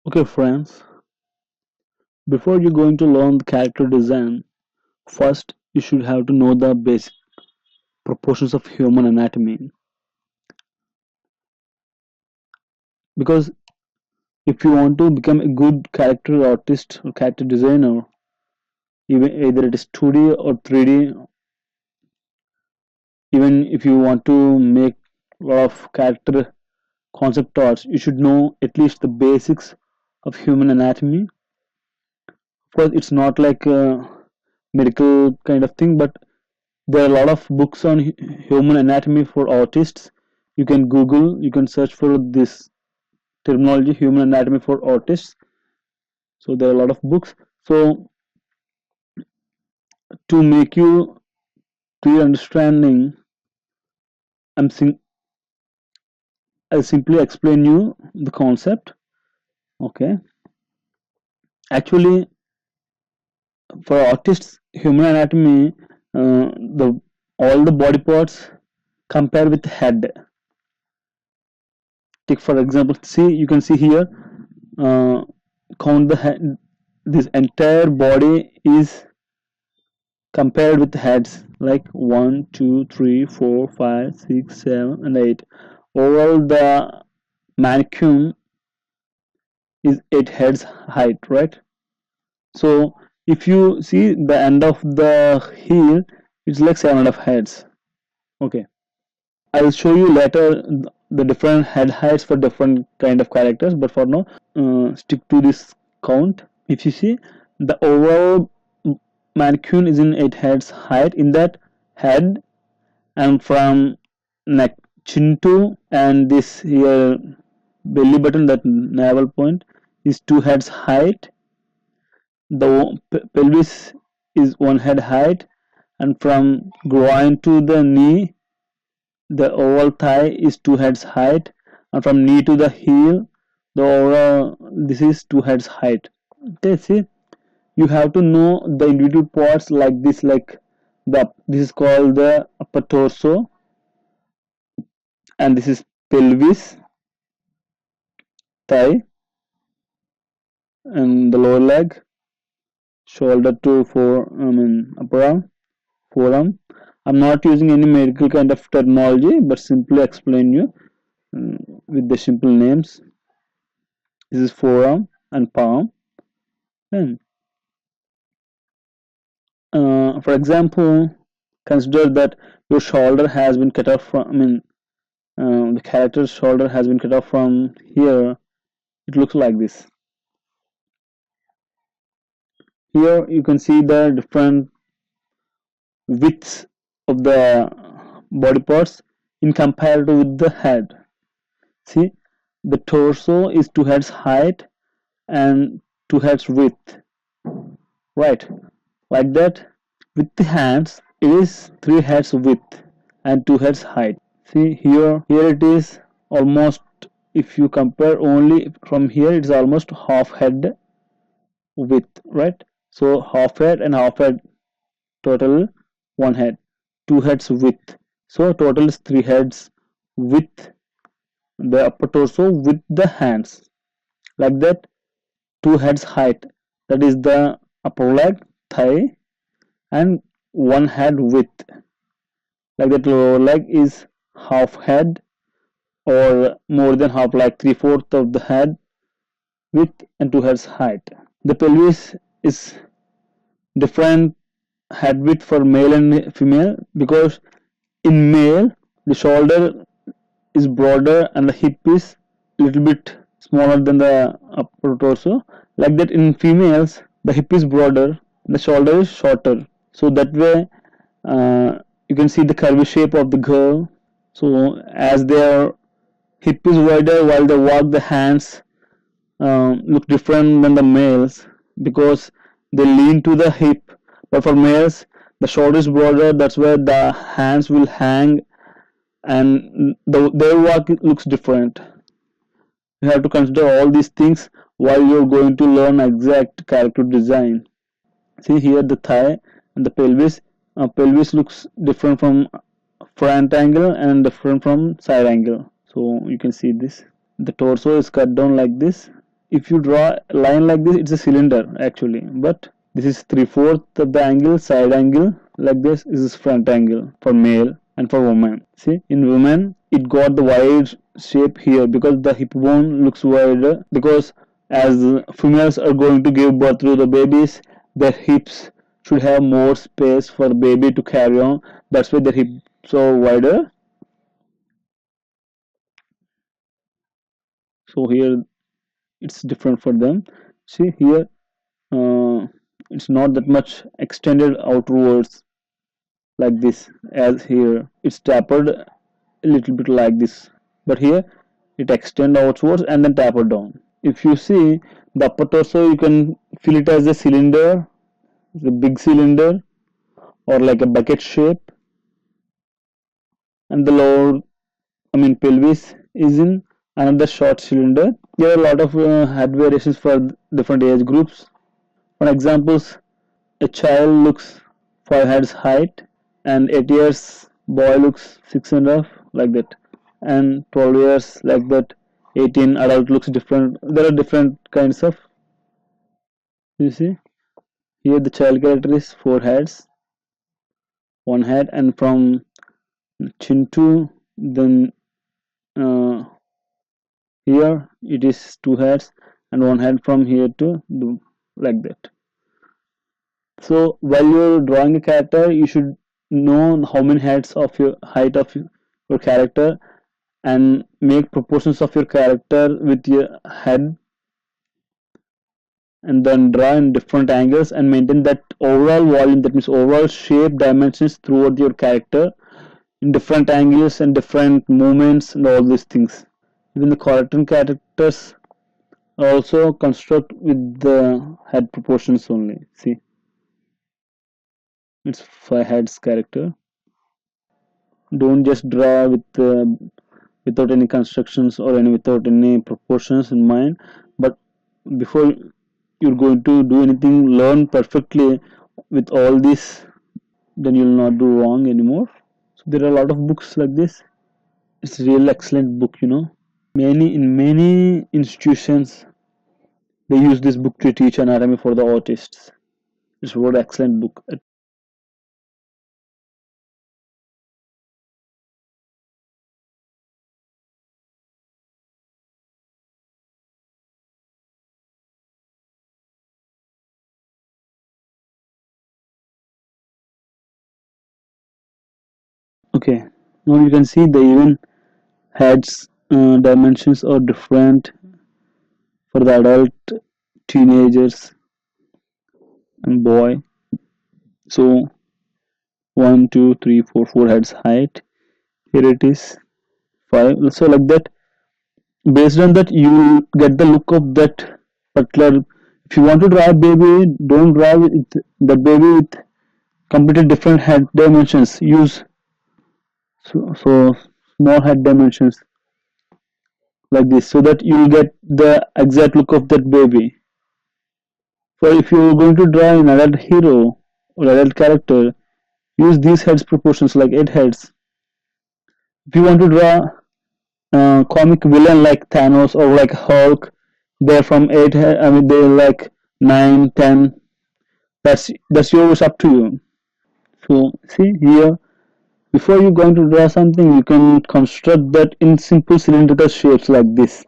Okay friends, before you're going to learn the character design, first you should have to know the basic proportions of human anatomy. Because if you want to become a good character artist or character designer, even either it is 2D or 3D, even if you want to make a lot of character concept arts, you should know at least the basics of human anatomy. Of course, it's not like a medical kind of thing, but there are a lot of books on human anatomy for artists. You can Google, you can search for this terminology, human anatomy for artists. So there are a lot of books. So to make you clear understanding, I'm sim- I'll simply explain you the concept. Okay. Actually, for artists, human anatomy, the all the body parts compare with head. Take for example, see you can see here, uh, count the head. This entire body is compared with heads like 1, 2, 3, 4, 5, 6, 7, and 8. Overall, the mannequin is 8 heads height, right? So if you see the end of the heel, it's like 7.5 heads. Okay, I'll show you later the different head heights for different kind of characters, but for now, stick to this count. If you see, the overall mannequin is in 8 heads height. In that head, and from neck, chin to, and this here belly button, that navel point is 2 heads height. The pelvis is 1 head height, and from groin to the knee, the overall thigh is 2 heads height, and from knee to the heel, the overall this is 2 heads height. Okay, see, you have to know the individual parts like this, like this is called the upper torso, and this is pelvis, thigh, and the lower leg, shoulder to upper arm, forearm. I'm not using any medical kind of terminology, but simply explain you with the simple names. This is forearm and palm. And for example, consider that your shoulder has been cut off from. The character's shoulder has been cut off from here. It looks like this. Here you can see the different widths of the body parts in comparison with the head. See, the torso is 2 heads height and 2 heads width, right? Like that. With the hands, it is 3 heads width and 2 heads height. See here it is almost. If you compare only from here, it's almost half head width, right? So half head and half head, total 1 head, 2 heads width. So total is 3 heads width, the upper torso with the hands, like that. 2 heads height, that is the upper leg, thigh, and 1 head width, like that. Lower leg is half head or more than half, like 3/4 of the head width and 2 heads height. The pelvis is different head width for male and female, because in male the shoulder is broader and the hip is little bit smaller than the upper torso. Like that, in females the hip is broader and the shoulder is shorter. So that way, you can see the curvy shape of the girl. So as their hip is wider while they walk, the hands look different than the males because they lean to the hip. But for males, the shoulder is broader. That's where the hands will hang, and their walk looks different. You have to consider all these things while you're going to learn exact character design. See here the thigh and the pelvis. Pelvis looks different from front angle and different from side angle. So you can see this. The torso is cut down like this. if you draw a line like this, it's a cylinder actually, but this is 3/4 of the angle, side angle. Like this is front angle for male and for woman. See, in women it got the wide shape here because the hip bone looks wider, because as females are going to give birth to the babies, their hips should have more space for the baby to carry on. That's why their hips are wider. So here it's different for them. See here, uh, it's not that much extended outwards like this. As here it's tapered a little bit like this, but here it extend outwards and then taper down. If you see the upper torso, you can feel it as a cylinder, the big cylinder, or like a bucket shape, and the lower, I mean pelvis, is in another short cylinder. There are a lot of head variations for different age groups. For examples, a child looks 5 heads height, and 8 years boy looks 6.5, like that, and 12 years like that. 18 adult looks different. There are different kinds of, you see here the child character is 4 heads, 1 head, and from chin to then uh, here it is 2 heads and 1 head from here to do like that. So while you're drawing a character, you should know how many heads of your height of your character, and make proportions of your character with your head, and then draw in different angles and maintain that overall volume, that means overall shape dimensions throughout your character in different angles and different movements and all these things. Even the cartoon characters are also construct with the head proportions only. See, it's 5 heads character. Don't just draw with without any constructions or any without any proportions in mind, but before you're going to do anything, learn perfectly with all this, then you'll not do wrong anymore. So there are a lot of books like this. It's a real excellent book, you know. Many institutions, they use this book to teach anatomy for the artists. It's a really excellent book. Okay, now you can see the even heads dimensions are different for the adult, teenagers, and boy. So 1, 2, 3, 4 heads height. Here it is 5. So like that, based on that, you will get the look of that particular. If you want to draw a baby, don't draw with the baby with completely different head dimensions. Use so small head dimensions like this, so that you will get the exact look of that baby. So if you are going to draw an adult hero or adult character, use these heads proportions like 8 heads. If you want to draw comic villain like Thanos or like Hulk, they're from 8 head, I mean they're like 9, 10. That's yours, up to you. So see here, before you're going to draw something, you can construct that in simple cylindrical shapes like this.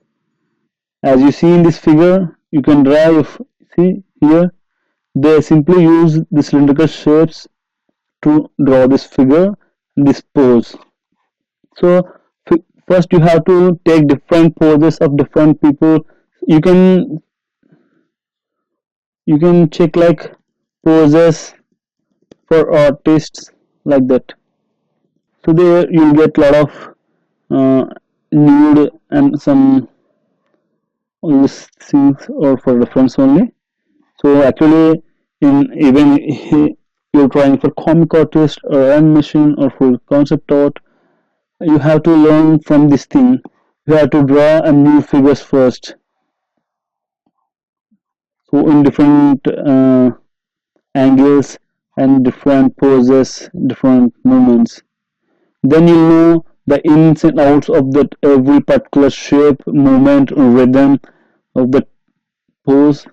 As you see in this figure, you can draw, see here, they simply use the cylindrical shapes to draw this figure, this pose. So first you have to take different poses of different people. You can check like poses for artists like that. So there you'll get a lot of nude and some all these things are for reference only. So actually, in even you're trying for comic artist or animation or for concept art, you have to learn from this thing. You have to draw a new figures first. So in different angles and different poses, different movements. Then you know the ins and outs of that every particular shape, movement, or rhythm of the pose.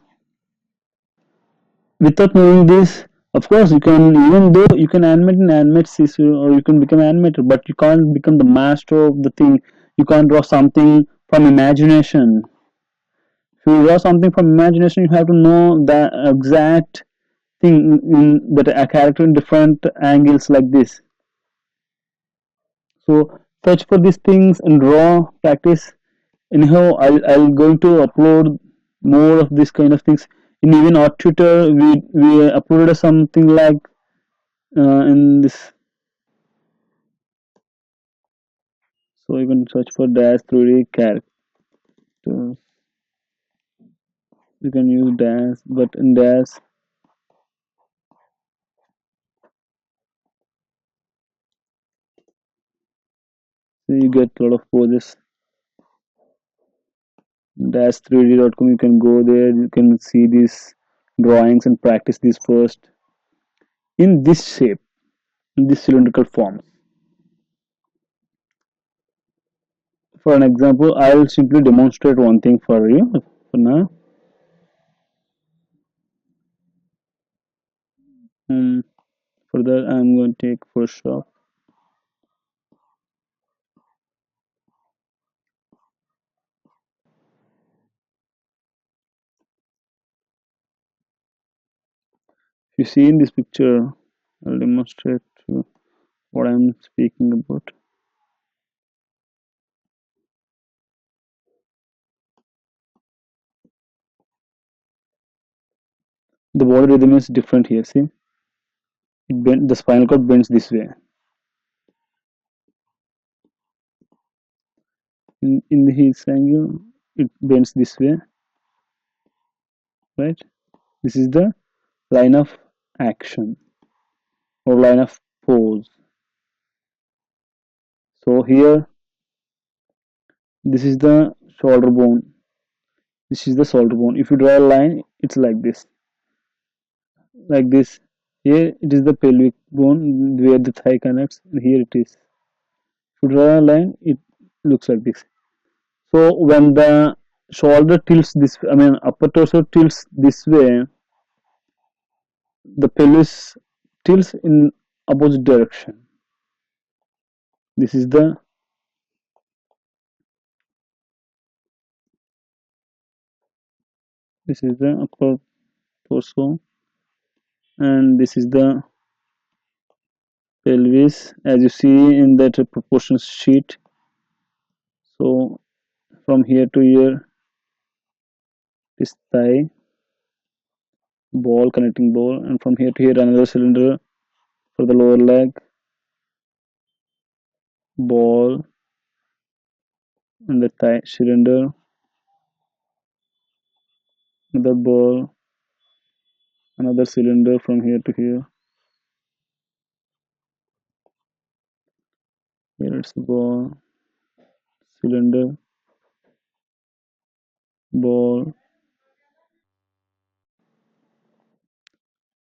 Without knowing this, of course, you can, even though you can animate in animate CC, or you can become animator, but you can't become the master of the thing. You can't draw something from imagination. If you draw something from imagination, you have to know the exact thing in that a character in different angles like this. So search for these things and draw, practice. Anyhow, I'll going to upload more of this kind of things. In even Arttutor, we uploaded something like in this. So you can search for dash 3D characters. You can use dash, but in dash, you get a lot of poses. Dash3d.com, you can go there, you can see these drawings and practice this first in this shape, in this cylindrical form. For an example, I will simply demonstrate one thing for you for now. um, for that I'm going to take Photoshop. If you see in this picture, I'll demonstrate what I'm speaking about. The body rhythm is different here. See, the spinal cord bends this way. In his angle, it bends this way, right? This is the line of action or line of pose. So here, this is the shoulder bone. This is the shoulder bone. If you draw a line, it's like this, like this. Here it is the pelvic bone where the thigh connects, and here it is. If you draw a line, it looks like this. So when the shoulder tilts this, I mean upper torso tilts this way, the pelvis tilts in opposite direction. This is the upper torso, and this is the pelvis, as you see in that proportion sheet. So from here to here, this thigh, ball, connecting ball, and from here to here another cylinder for the lower leg, ball, and the thigh cylinder, another ball, another cylinder from here to here. Here it's ball, cylinder, ball,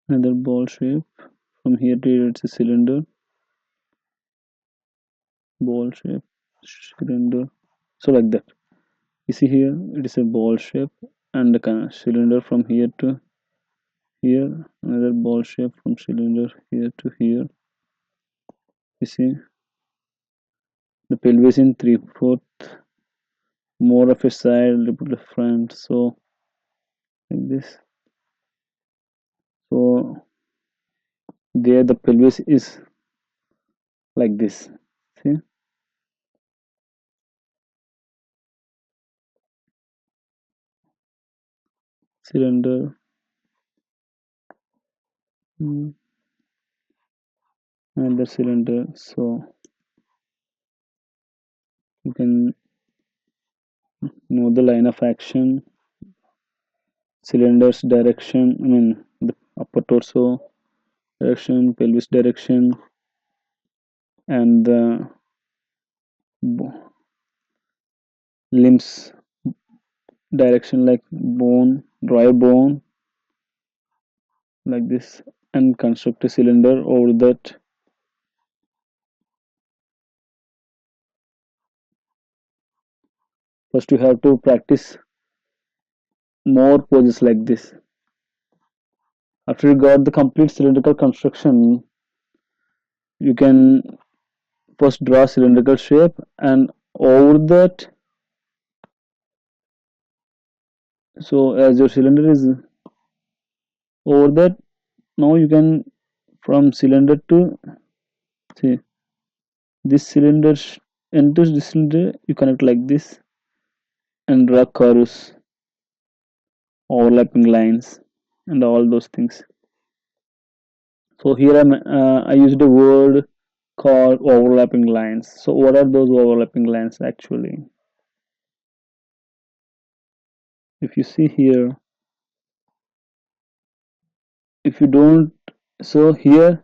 another ball shape. From here to here it's a cylinder, ball shape, cylinder. So like that. You see here it is a ball shape and the kind of cylinder from here to here, another ball shape from cylinder here to here. You see the pelvis in 3/4, more of a side, a little bit front. So like this. So there the pelvis is like this. See, cylinder, another cylinder. So you can know the line of action, cylinders direction. I mean the upper torso direction, pelvis direction, and the limbs direction, like bone, dry bone, like this, and construct a cylinder over that. First you have to practice more poses like this. After you got the complete cylindrical construction, you can first draw cylindrical shape, and over that, so as your cylinder is over that, now you can from cylinder to see this cylinder enters this cylinder, you connect like this and draw curves, overlapping lines, and all those things. So here I used a word called overlapping lines. So what are those overlapping lines actually? If you see here, if you don't, so here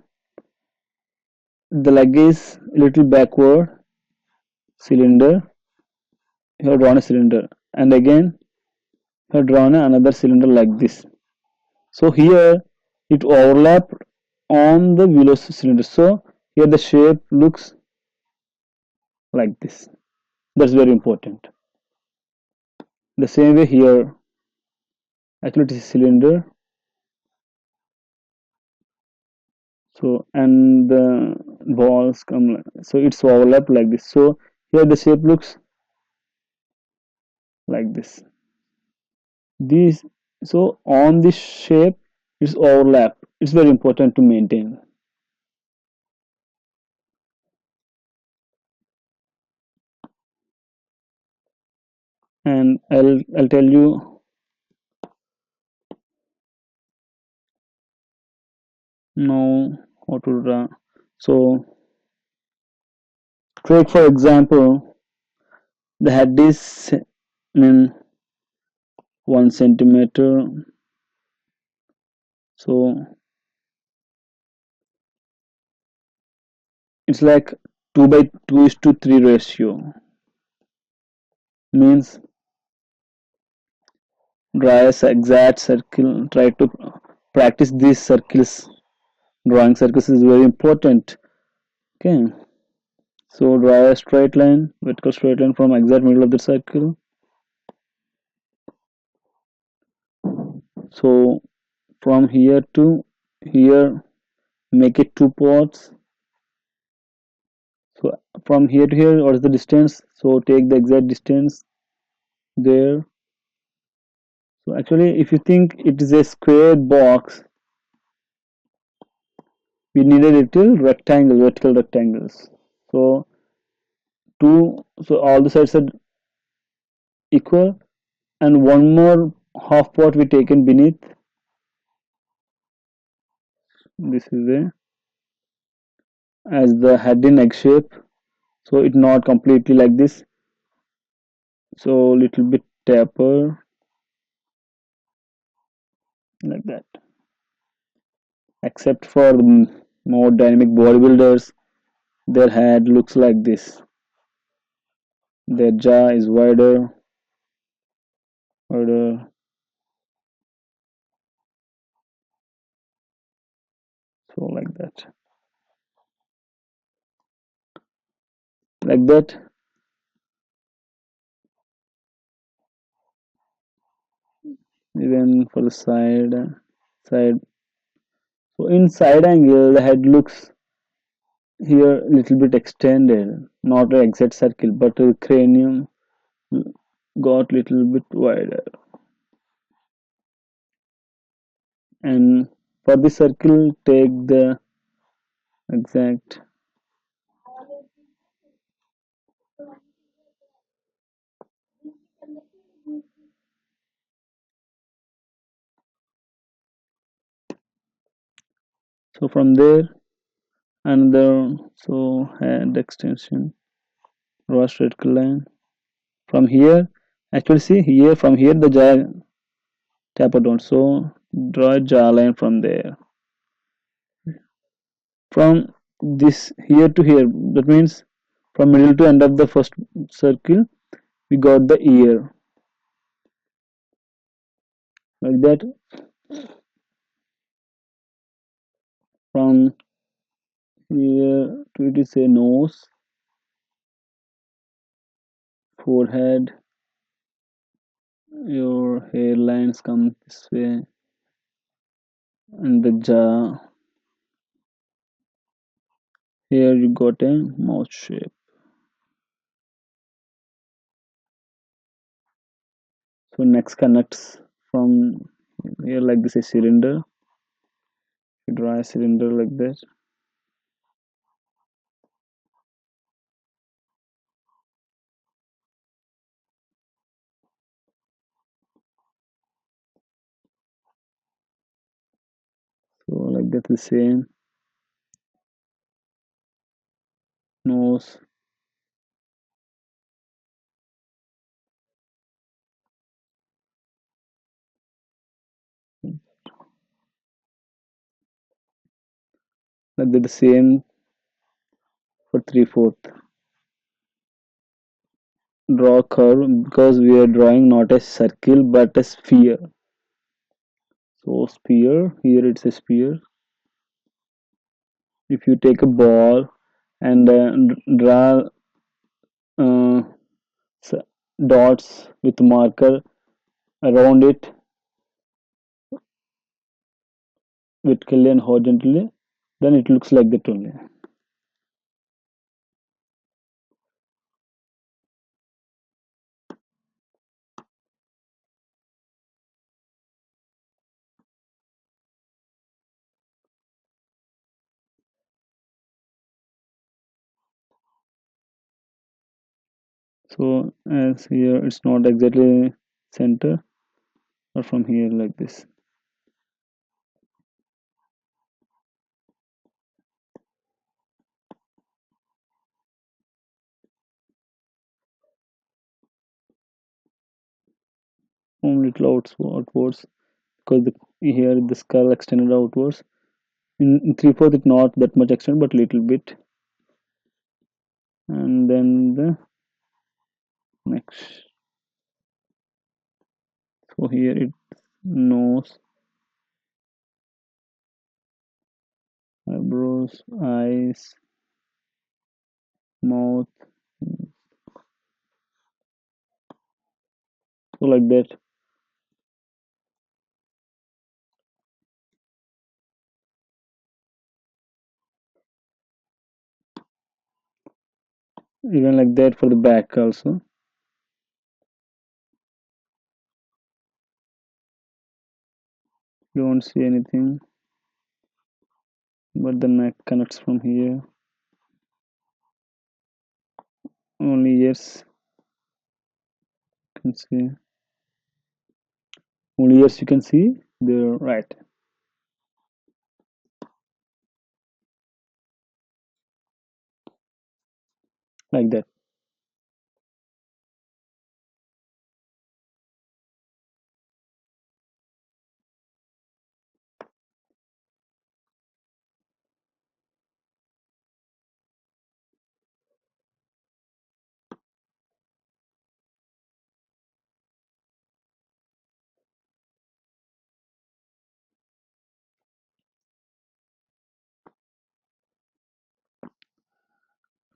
the leg is a little backward, cylinder, you have drawn a cylinder, and again you have drawn another cylinder like this. So here it overlapped on the below cylinder. So here the shape looks like this. That's very important. The same way here, actually it is a cylinder. So and the balls come, so it's overlap like this. So here the shape looks like this. These, so on this shape it's overlap. It's very important to maintain. And I'll tell you now how to draw. So take for example the head is, I mean, 1 centimeter. So it's like 2:2:3 ratio. Means draw a exact circle. Try to practice these circles. Drawing circles is very important. Okay. So draw a straight line, vertical straight line from exact middle of the circle. So from here to here, make it two parts. So from here to here, what is the distance? So take the exact distance there. So actually, if you think it is a square box, we need a little rectangle, vertical rectangles. So so all the sides are equal, and one more half part we taken beneath. This is a as the head in egg shape. So it's not completely like this. So little bit taper like that. Except for the more dynamic bodybuilders, their head looks like this. Their jaw is wider, so like that. Like that. Even for the side. So in side angle, the head looks here a little bit extended, not an exact circle, but the cranium got little bit wider. And for the circle, take the exact. So from there, another, so head extension, draw straight line. From here, actually see here, from here the jaw taper down. So draw a jaw line from there. From this here to here, that means from middle to end of the first circle, we got the ear like that. From here to it is a nose, forehead, your hairlines come this way, and the jaw. Here you got a mouth shape. So next connects from here like this, a cylinder. You draw a cylinder like that. So like that, the same nose. Like that, the same for 3/4. Draw a curve because we are drawing not a circle but a sphere. So sphere, here it's a sphere. If you take a ball and draw uh, dots with marker around it vertically and horizontally, then it looks like that only. So as here it's not exactly center, or from here like this. Only little outwards because here the skull extended outwards. In 3/4 it's not that much extended but little bit. And then the next. So here it nose, eyebrows, eyes, mouth. So like that. Even like that for the back also. Don't see anything, but the neck connects from here. Only ears can see. Only ears you can see. They're right, like that.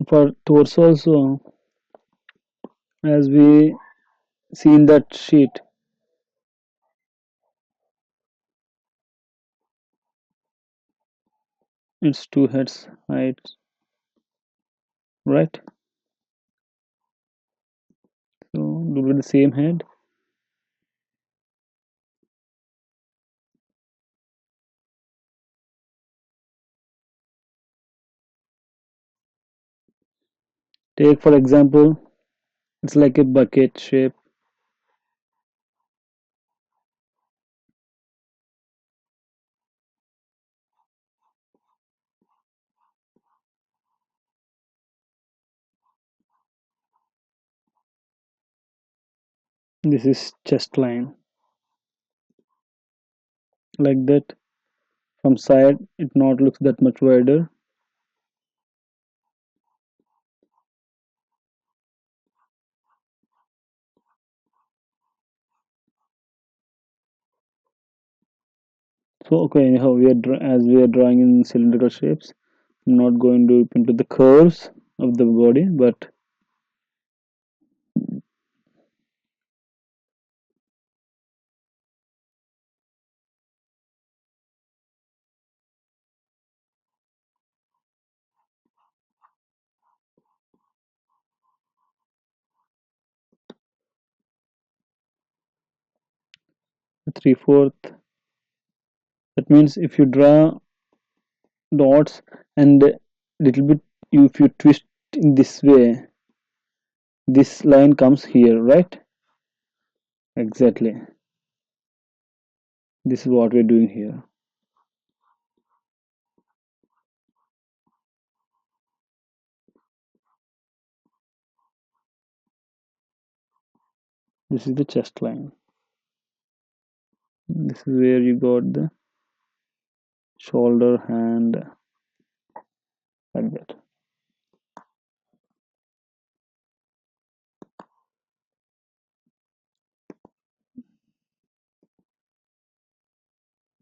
For torso also, as we see in that sheet, it's two heads height, right? So do with the same head. Take for example, it's like a bucket shape. This is chest line, like that. From side, it not looks that much wider. So okay, anyhow, as we are drawing in cylindrical shapes, I'm not going to into the curves of the body, but 3/4. That means if you draw dots and little bit, if you twist in this way, this line comes here, right? Exactly. This is what we're doing here. This is the chest line. This is where you got the shoulder, hand, like that.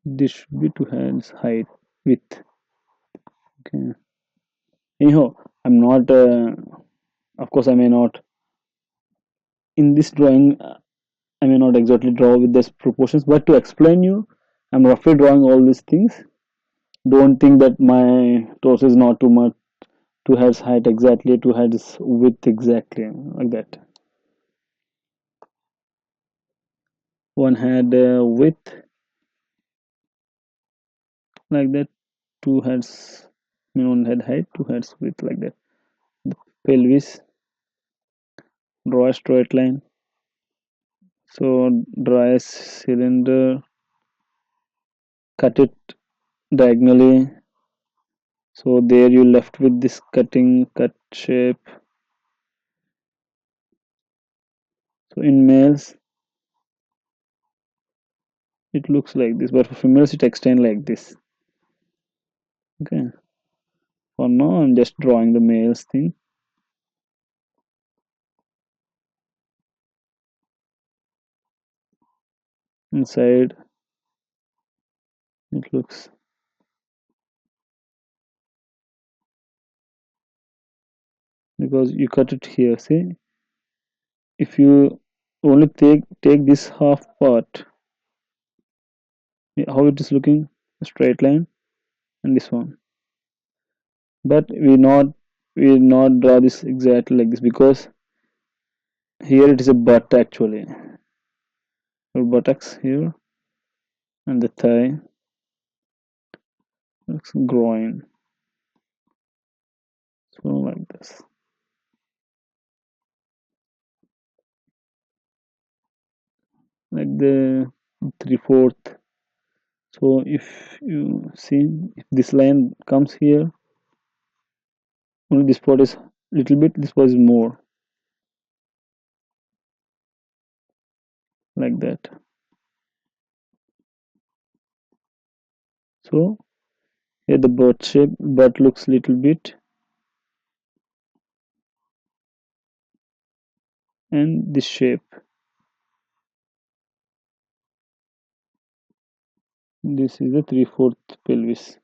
This should be two hands height, width. Okay. Anyhow, I'm not. Of course, I may not in this drawing. I may not exactly draw with these proportions, but to explain you, I'm roughly drawing all these things. Don't think that my torso is not too much. Two heads height exactly, two heads width exactly, like that. One head width, like that. Two heads, I mean one head height, two heads width, like that. Pelvis, draw a straight line. So draw a cylinder, cut it diagonally. So there you left with this cut shape. So in males it looks like this, but for females it extends like this. Okay. For now I'm just drawing the males thing. Inside it looks, because you cut it here. See, if you only take this half part, how it is looking, a straight line, and this one. But we not draw this exactly like this, because here it is a butt actually. Your buttocks here, and the thigh looks groin. So like this, like the 3/4. So if you see, if this line comes here, only this part is little bit, this part is more, like that. So here the butt looks little bit, and this shape. This is the 3/4 pelvis,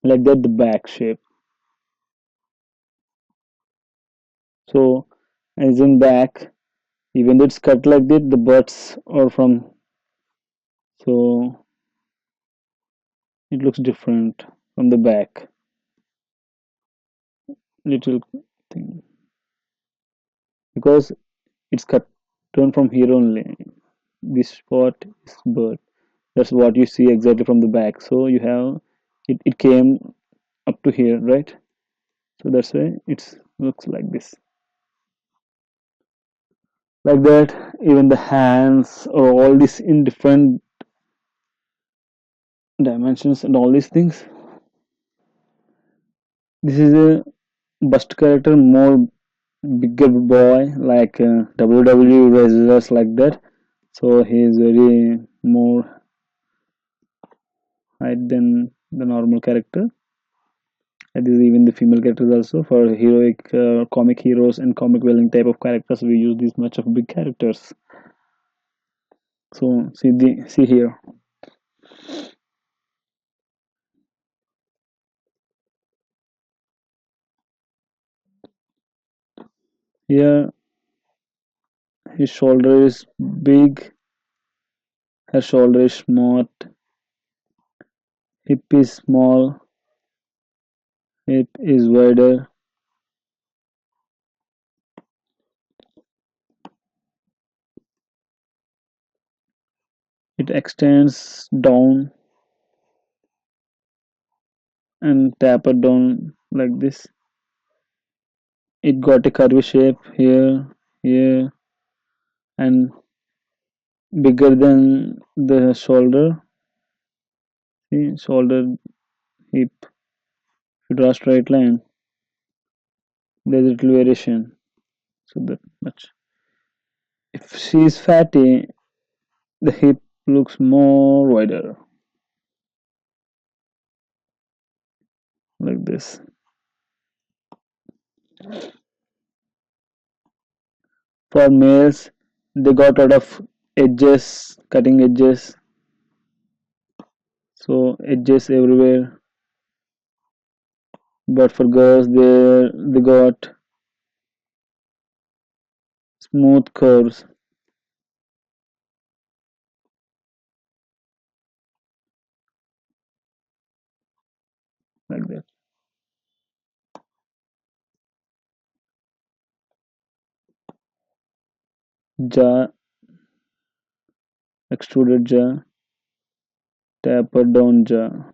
like that, the back shape. So as in back, even though it's cut like that, the butts are from, so it looks different from the back. Little thing, because it's cut turn from here only. This spot is butt. That's what you see exactly from the back. So you have it came up to here, right? So that's why it looks like this, like that. Even the hands or all this in different dimensions and all these things. This is a bust character, more bigger boy, like WWE wrestlers, like that. So he is very more height than the normal character. And this is even the female characters also. For heroic comic heroes and comic villain type of characters, we use this much of big characters. So see here. Here his shoulder is big, her shoulder is small, hip is small, hip is wider. It extends down and taper down like this. It got a curvy shape here, here, and bigger than the shoulder. See, shoulder, hip. If you draw a straight line, there's a little variation. So that much. If she is fatty, the hip looks more wider, like this. For males, they got out of edges, cutting edges, so edges everywhere. But for girls, they got smooth curves like that. Jaw, extruded jaw, tapered down jaw.